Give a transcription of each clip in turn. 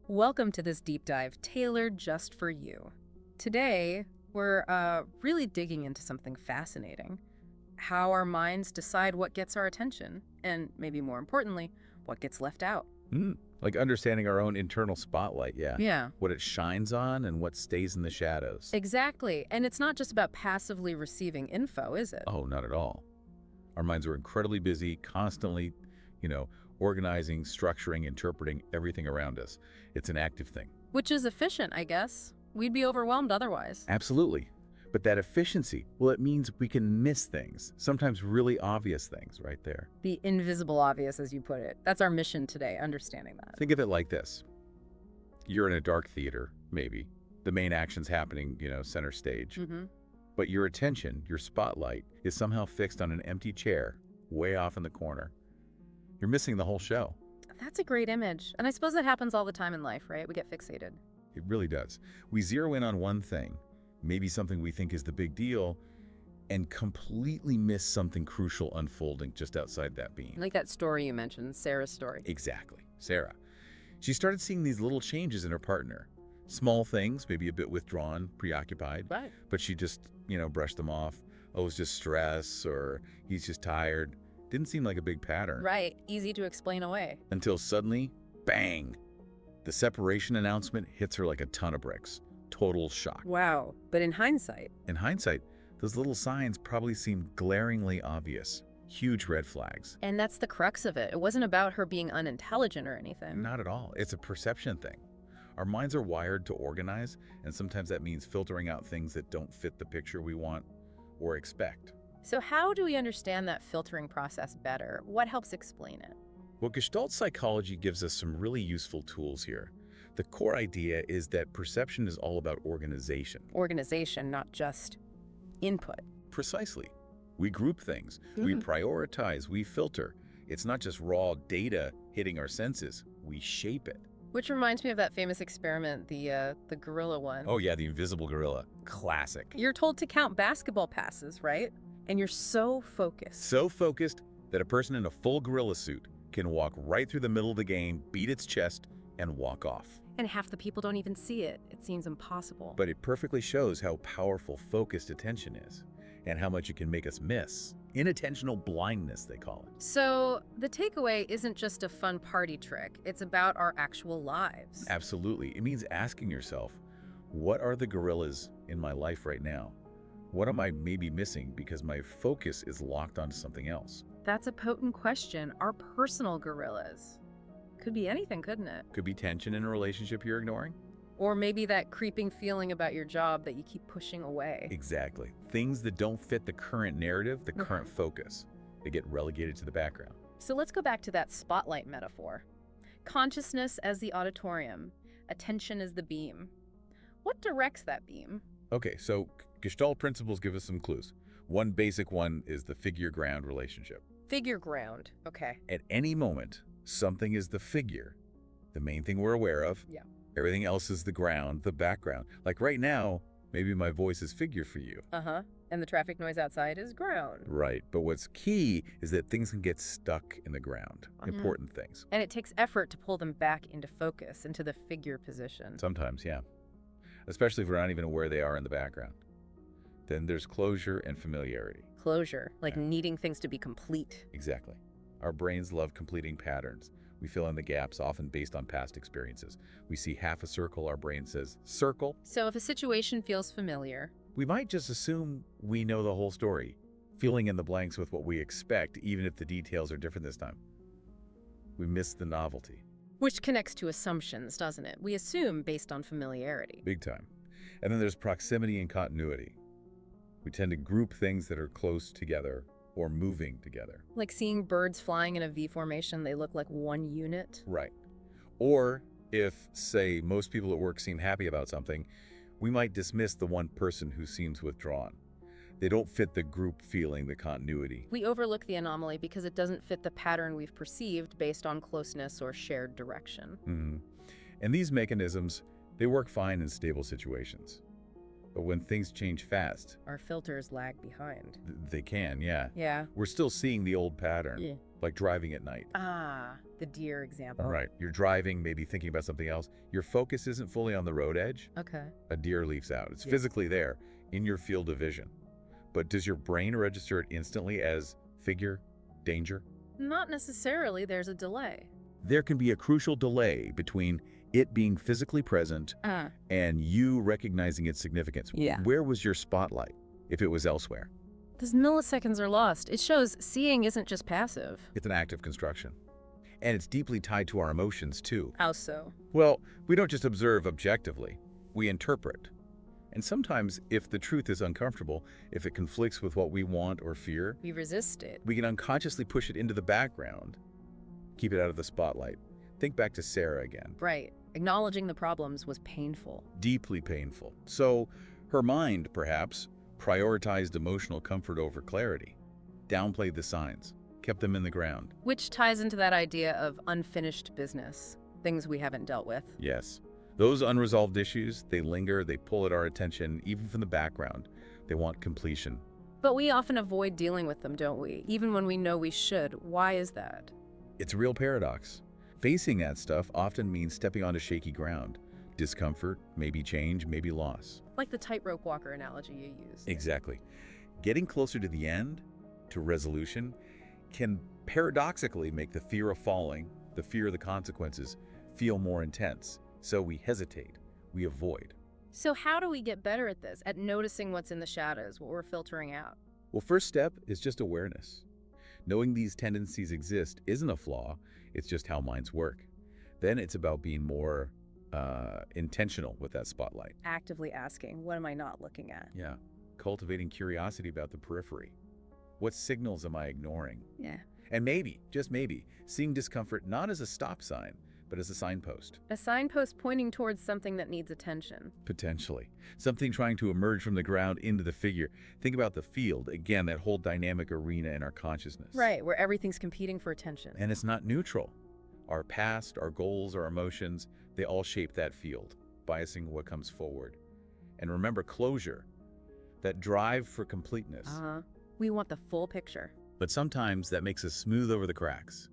Welcome to this deep dive tailored just for you. Today, we're really digging into something fascinating: how our minds decide what gets our attention, and maybe more importantly, what gets left out. Like understanding our own internal spotlight, yeah. Yeah, What it shines on and what stays in the shadows. exactly. And it's not just about passively receiving info, is it? Oh, not at all. Our minds are incredibly busy, constantly, organizing, structuring, interpreting everything around us. It's an active thing. Which is efficient, I guess. We'd be overwhelmed otherwise. Absolutely. But that efficiency, well, it means we can miss things, sometimes really obvious things right there. The invisible obvious, as you put it. That's our mission today, understanding that. Think of it like this. You're in a dark theater, maybe. The main action's happening, center stage. But your attention, your spotlight, is somehow fixed on an empty chair way off in the corner. You're missing the whole show. That's a great image. And I suppose that happens all the time in life, right? We get fixated. It really does. We zero in on one thing, maybe something we think is the big deal, and completely miss something crucial unfolding just outside that beam. Like that story you mentioned, Sarah's story. Exactly. Sarah. She started seeing these little changes in her partner. Small things, maybe a bit withdrawn, preoccupied. Right. But she just, brushed them off. Oh, it's just stress, or he's just tired. Didn't seem like a big pattern. Right. Easy to explain away. Until suddenly, bang! The separation announcement hits her like a ton of bricks. Total shock. Wow. But in hindsight. In hindsight, those little signs probably seemed glaringly obvious. Huge red flags. And that's the crux of it. It wasn't about her being unintelligent or anything. Not at all. It's a perception thing. Our minds are wired to organize, and sometimes that means filtering out things that don't fit the picture we want or expect. So how do we understand that filtering process better? What helps explain it? Well, Gestalt psychology gives us some really useful tools here. The core idea is that perception is all about organization. Organization, not just input. Precisely. We group things, we prioritize, we filter. It's not just raw data hitting our senses, we shape it. Which reminds me of that famous experiment, the gorilla one. Oh yeah, the invisible gorilla. Classic. You're told to count basketball passes, right? And you're so focused. So focused that a person in a full gorilla suit can walk right through the middle of the game, beat its chest, and walk off. And half the people don't even see it. It seems impossible. But it perfectly shows how powerful focused attention is, and how much it can make us miss. Inattentional blindness, they call it. So the takeaway isn't just a fun party trick. It's about our actual lives. Absolutely. It means asking yourself, what are the gorillas in my life right now? What am I maybe missing because my focus is locked onto something else? That's a potent question. Our personal gorillas. Could be anything, couldn't it? Could be tension in a relationship you're ignoring. Or maybe that creeping feeling about your job that you keep pushing away. Exactly. Things that don't fit the current narrative, the current focus. They get relegated to the background. So let's go back to that spotlight metaphor. Consciousness as the auditorium, attention as the beam. What directs that beam? Okay, so Gestalt principles give us some clues. One basic one is the figure-ground relationship. Figure ground. Okay. At any moment, something is the figure, the main thing we're aware of. Yeah. Everything else is the ground, the background. Like right now, maybe my voice is figure for you. And the traffic noise outside is ground. Right, but what's key is that things can get stuck in the ground, important things. And it takes effort to pull them back into focus, into the figure position. Sometimes, yeah. Especially if we're not even aware they are in the background. Then there's closure and familiarity. Closure, like needing things to be complete. Exactly. Our brains love completing patterns. We fill in the gaps, often based on past experiences. We see half a circle, our brain says, circle. So if a situation feels familiar, We might just assume we know the whole story, filling in the blanks with what we expect, even if the details are different this time. We miss the novelty. which connects to assumptions, doesn't it? We assume based on familiarity. Big time. And then there's proximity and continuity. We tend to group things that are close together or moving together. Like seeing birds flying in a V formation, they look like one unit. Right. Or if, say, most people at work seem happy about something, we might dismiss the one person who seems withdrawn. They don't fit the group feeling, the continuity. We overlook the anomaly because it doesn't fit the pattern we've perceived based on closeness or shared direction. And these mechanisms, they work fine in stable situations. But when things change fast, Our filters lag behind. they can, yeah. Yeah. We're still seeing the old pattern. Yeah. like driving at night. Ah, the deer example. Right. You're driving, maybe thinking about something else. Your focus isn't fully on the road edge. Okay. A deer leaps out. It's Yes. physically there in your field of vision. But does your brain register it instantly as figure, danger? Not necessarily. There's a delay. There can be a crucial delay between it being physically present and you recognizing its significance. Yeah. Where was your spotlight if it was elsewhere? Those milliseconds are lost. It shows seeing isn't just passive. It's an active construction. And it's deeply tied to our emotions, too. How so? Well, we don't just observe objectively, we interpret. And sometimes, if the truth is uncomfortable, if it conflicts with what we want or fear, We resist it. we can unconsciously push it into the background, keep it out of the spotlight. Think back to Sarah again. Right. Acknowledging the problems was painful. Deeply painful. So, her mind, perhaps, prioritized emotional comfort over clarity, downplayed the signs, kept them in the ground. Which ties into that idea of unfinished business, things we haven't dealt with. Yes. Those unresolved issues, they linger, they pull at our attention, even from the background. They want completion. But we often avoid dealing with them, don't we? Even when we know we should. Why is that? It's a real paradox. Facing that stuff often means stepping onto shaky ground. Discomfort, maybe change, maybe loss. Like the tightrope walker analogy you used. Exactly. Getting closer to the end, to resolution, can paradoxically make the fear of falling, the fear of the consequences, feel more intense. So we hesitate, we avoid. So how do we get better at this, at noticing what's in the shadows, what we're filtering out? Well, first step is just awareness. Knowing these tendencies exist isn't a flaw, it's just how minds work. Then it's about being more intentional with that spotlight. Actively asking, what am I not looking at? Yeah, cultivating curiosity about the periphery. What signals am I ignoring? Yeah. And maybe, just maybe, seeing discomfort not as a stop sign, but as a signpost. A signpost pointing towards something that needs attention. Potentially. Something trying to emerge from the ground into the figure. Think about the field, again, that whole dynamic arena in our consciousness. Right, where everything's competing for attention. And it's not neutral. Our past, our goals, our emotions, they all shape that field, biasing what comes forward. And remember closure, that drive for completeness. We want the full picture. But sometimes that makes us smooth over the cracks.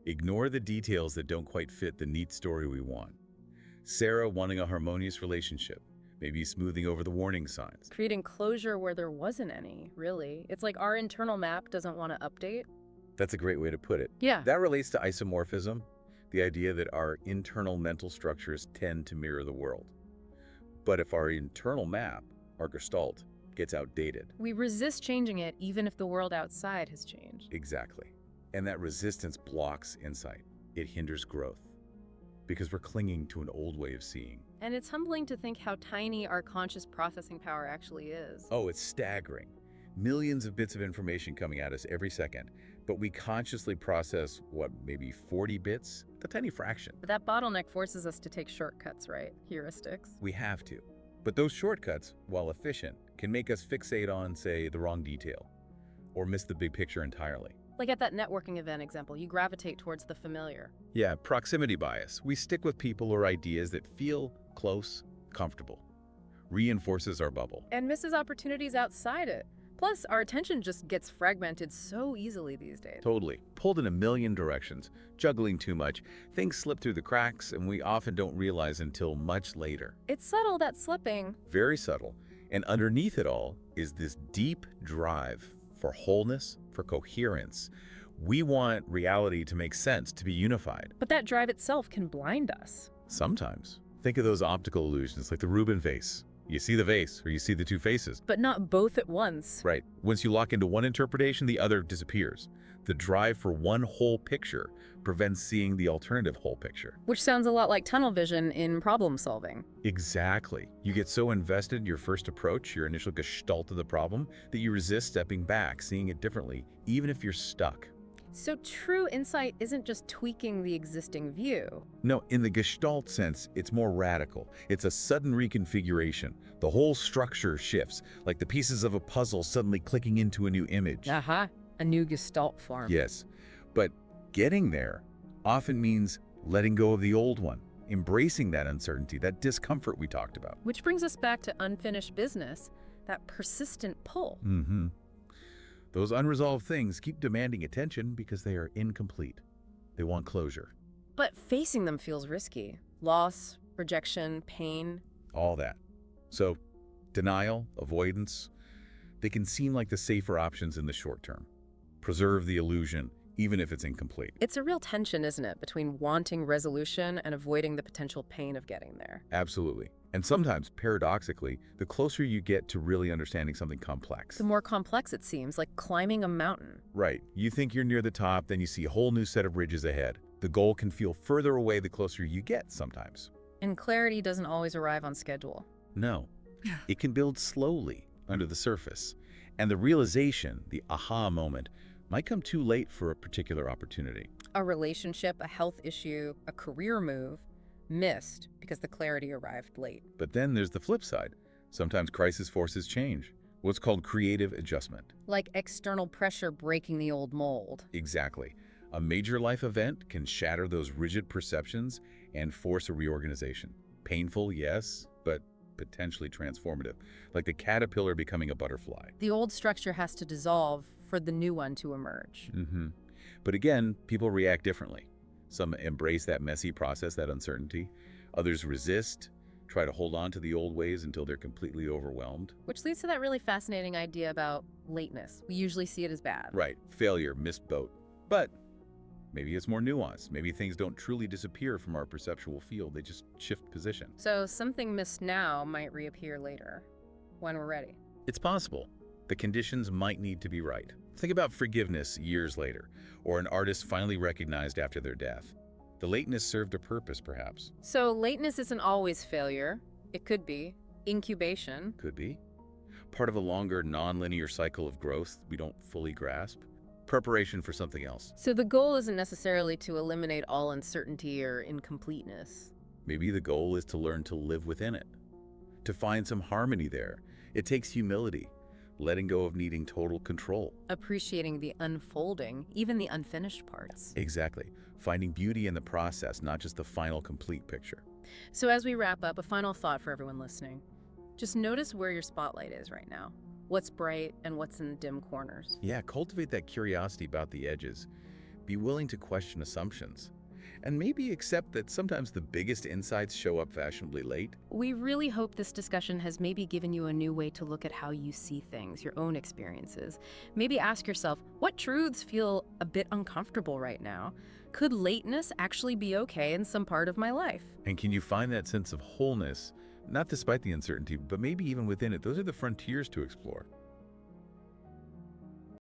Ignore the details that don't quite fit the neat story we want. Sarah wanting a harmonious relationship, maybe smoothing over the warning signs. Creating closure where there wasn't any, really. It's like our internal map doesn't want to update. That's a great way to put it. Yeah. That relates to isomorphism, the idea that our internal mental structures tend to mirror the world. But if our internal map, our Gestalt, gets outdated. We resist changing it even if the world outside has changed. Exactly. And that resistance blocks insight. It hinders growth. Because we're clinging to an old way of seeing. And it's humbling to think how tiny our conscious processing power actually is. Oh, it's staggering. Millions of bits of information coming at us every second. But we consciously process, what, maybe 40 bits? A tiny fraction. But that bottleneck forces us to take shortcuts, right? Heuristics. We have to. But those shortcuts, while efficient, can make us fixate on, say, the wrong detail. Or miss the big picture entirely. Like at that networking event example, you gravitate towards the familiar. Yeah, proximity bias. We stick with people or ideas that feel close, comfortable. Reinforces our bubble. And misses opportunities outside it. Plus, our attention just gets fragmented so easily these days. Totally. Pulled in a million directions, juggling too much. Things slip through the cracks, and we often don't realize until much later. It's subtle, that slipping. Very subtle. And underneath it all is this deep drive for wholeness, for coherence. We want reality to make sense, to be unified. But that drive itself can blind us. Sometimes. Think of those optical illusions like the Rubin vase. You see the vase, or you see the two faces. But not both at once. Right. Once you lock into one interpretation, the other disappears. The drive for one whole picture prevents seeing the alternative whole picture. Which sounds a lot like tunnel vision in problem solving. Exactly. You get so invested in your first approach, your initial gestalt of the problem, that you resist stepping back, seeing it differently, even if you're stuck. So true insight isn't just tweaking the existing view. No, in the Gestalt sense, it's more radical. It's a sudden reconfiguration. The whole structure shifts, like the pieces of a puzzle suddenly clicking into a new image. A new Gestalt form. Yes, but getting there often means letting go of the old one, embracing that uncertainty, that discomfort we talked about. Which brings us back to unfinished business, that persistent pull. Those unresolved things keep demanding attention because they are incomplete. They want closure. But facing them feels risky. Loss, rejection, pain. All that. So, denial, avoidance, they can seem like the safer options in the short term. Preserve the illusion, even if it's incomplete. It's a real tension, isn't it, between wanting resolution and avoiding the potential pain of getting there. Absolutely. And sometimes, paradoxically, the closer you get to really understanding something complex. The more complex it seems, like climbing a mountain. Right. You think you're near the top, then you see a whole new set of ridges ahead. The goal can feel further away the closer you get sometimes. And clarity doesn't always arrive on schedule. No. It can build slowly under the surface. And the realization, the aha moment, might come too late for a particular opportunity. A relationship, a health issue, a career move, missed because the clarity arrived late. But then there's the flip side. Sometimes crisis forces change. What's called creative adjustment. Like external pressure breaking the old mold. Exactly. A major life event can shatter those rigid perceptions and force a reorganization. Painful, yes, but potentially transformative. Like the caterpillar becoming a butterfly. The old structure has to dissolve for the new one to emerge. But again, people react differently. Some embrace that messy process, that uncertainty. Others resist, try to hold on to the old ways until they're completely overwhelmed. Which leads to that really fascinating idea about lateness. We usually see it as bad. Right, failure, missed boat. But maybe it's more nuanced. Maybe things don't truly disappear from our perceptual field, they just shift position. So something missed now might reappear later, when we're ready. It's possible. The conditions might need to be right. Think about forgiveness years later, or an artist finally recognized after their death. The lateness served a purpose, perhaps. So lateness isn't always failure. It could be incubation. Could be. Part of a longer, non-linear cycle of growth we don't fully grasp. Preparation for something else. So the goal isn't necessarily to eliminate all uncertainty or incompleteness. Maybe the goal is to learn to live within it, to find some harmony there. It takes humility, letting go of needing total control. Appreciating the unfolding, even the unfinished parts. Exactly. Finding beauty in the process, not just the final complete picture. So as we wrap up, a final thought for everyone listening. Just notice where your spotlight is right now. What's bright and what's in the dim corners. Yeah, cultivate that curiosity about the edges. Be willing to question assumptions. And maybe accept that sometimes the biggest insights show up fashionably late. We really hope this discussion has maybe given you a new way to look at how you see things, your own experiences. Maybe ask yourself, what truths feel a bit uncomfortable right now? Could lateness actually be okay in some part of my life? And can you find that sense of wholeness, not despite the uncertainty, but maybe even within it? Those are the frontiers to explore.